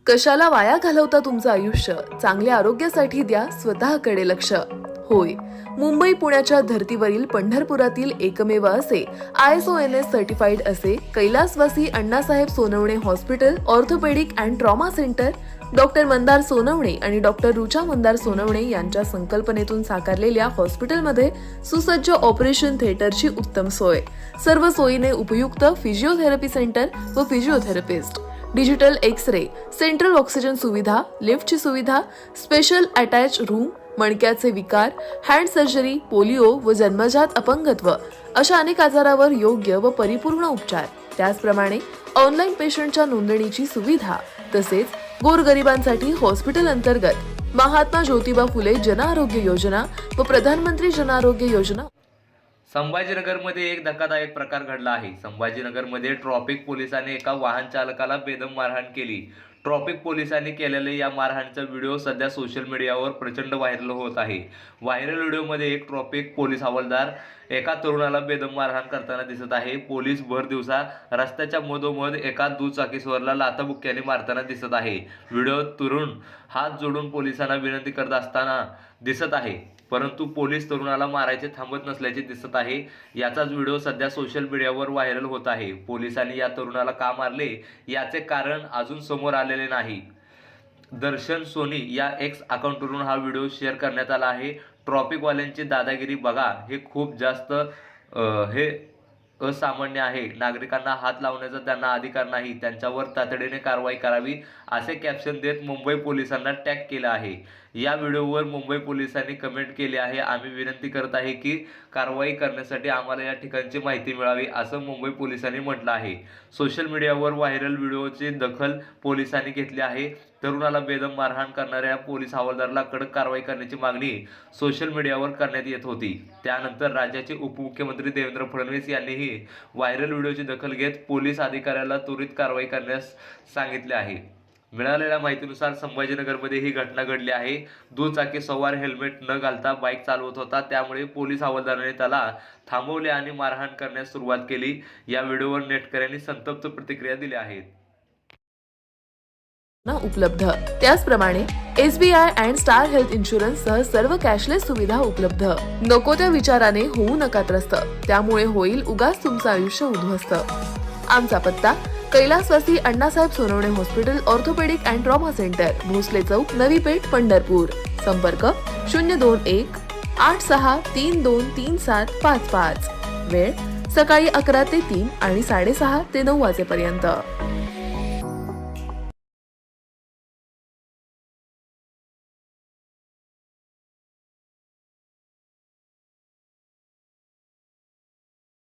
कशाला वाया घालवता तुमचं आयुष्य? चांगल्या आरोग्यासाठी द्या स्वतःकडे लक्ष. होय, मुंबई पुण्याच्या धर्तीवरील पंढरपुरातील एकमेव असे ISO-NS सर्टिफाईड असे कैलासवासी Annasaheb Sonawane hospital orthopaedic and trauma centre doctor Mandar Sonawane आणि डॉक्टर रुचा मंदार सोनवणे यांच्या संकल्पनेतून साकारलेल्या हॉस्पिटलमध्ये सुसज्ज ऑपरेशन थिएटरची उत्तम सोय, सर्व सोयीने उपयुक्त फिजिओथेरपी सेंटर व physiotherapist, digital X ray, central oxygen सुविधा, लिफ्टची सुविधा, स्पेशल अटॅच रूम, मणक्याचे विकार, हँड सर्जरी, पोलिओ व जन्मजात अपंगत्व अशा अनेक आजारावर योग्य व परिपूर्ण उपचार. त्याचप्रमाणे ऑनलाईन पेशंटच्या नोंदणीची सुविधा तसेच गोरगरिबांसाठी हॉस्पिटल अंतर्गत महात्मा ज्योतिबा फुले जन आरोग्य योजना व प्रधानमंत्री जन आरोग्य योजना. संभाजीनगरमध्ये एक धक्कादायक प्रकार घडला आहे. संभाजीनगरमध्ये ट्रॅफिक पोलिसांनी एका वाहन चालकाला बेदम मारहाण केली. ट्रॅफिक पोलिसांनी केलेल्या या मारहाणीचा व्हिडिओ सध्या सोशल मीडियावर प्रचंड व्हायरल होत आहे. व्हायरल व्हिडिओमध्ये एक ट्रॅफिक पोलीस हवालदार एका तरुणाला बेदम मारहाण करताना दिसत आहे. पोलीस भर दिवसा रस्त्याच्या मधोमध एका दुचाकीस्वाराला लाथाबुक्क्याने मारताना दिसत आहे. व्हिडिओ तरुण हात जोडून पोलिसांना विनंती करत असताना दिसत आहे, परंतु पोलीस तरुणाला मारायचे थांबत नसल्याचे दिसत आहे. याचाच व्हिडिओ सध्या सोशल मीडियावर व्हायरल होत आहे. पोलिसांनी या तरुणाला का मारले याचे कारण अजून समोर आलेले नाही. दर्शन सोनी या एक्स अकाउंटवरून हा व्हिडिओ शेअर करण्यात आला आहे. ट्रॅफिकवाल्यांची दादागिरी बघा, हे खूप जास्त हे असामान्य आहे. नागरिकांना हात लावण्याचा त्यांना अधिकार नाही, त्यांच्यावर तातडीने कारवाई करावी असे कॅप्शन देत मुंबई पोलिसांना टॅग केलं आहे. या व्हिडिओवर मुंबई पोलिसांनी कमेंट केली आहे, आम्ही विनंती करत आहे की कारवाई करण्यासाठी आम्हाला या ठिकाणची माहिती मिळावी असं मुंबई पोलिसांनी म्हटलं आहे. सोशल मीडियावर व्हायरल व्हिडिओची दखल पोलिसांनी घेतली आहे. तरुणाला बेदम मारहाण करणाऱ्या पोलीस हवालदाराला कडक कारवाई करण्याची मागणी सोशल मीडियावर करण्यात येत होती. त्यानंतर राज्याचे उपमुख्यमंत्री देवेंद्र फडणवीस यांनीही व्हायरल व्हिडिओची दखल घेत पोलीस अधिकाऱ्याला त्वरित कारवाई करण्यास सांगितले आहे. मिळालेल्या माहितीनुसार संभाजीनगरमध्ये ही घटना घडली आहे. दुचाकी सवार हेल्मेट न घालता बाईक चालवत होता, त्यामुळे पोलीस हवालदाराने त्याला थांबवले आणि मारहाण करण्यास सुरुवात केली. या व्हिडिओवर नेटकऱ्यांनी संतप्त प्रतिक्रिया दिल्या आहेत. उपलब्ध. त्याचप्रमाणे SBI and star health insurance सह सर्व कॅशलेस सुविधा उपलब्ध. नको त्या विचाराने होऊ नका त्रस्त, त्यामुळे होईल उगाच तुमचं आयुष्य उद्ध्वस्त. आमचा पत्ता कैलासवासी Annasaheb Sonawane hospital orthopaedic and trauma centre, Bhosale Chowk, Navi Peth, Pandharpur. संपर्क 021 86323755. वेळ सकाळी 11 ते 3 आणि 6:30 ते 9 वाजेपर्यंत.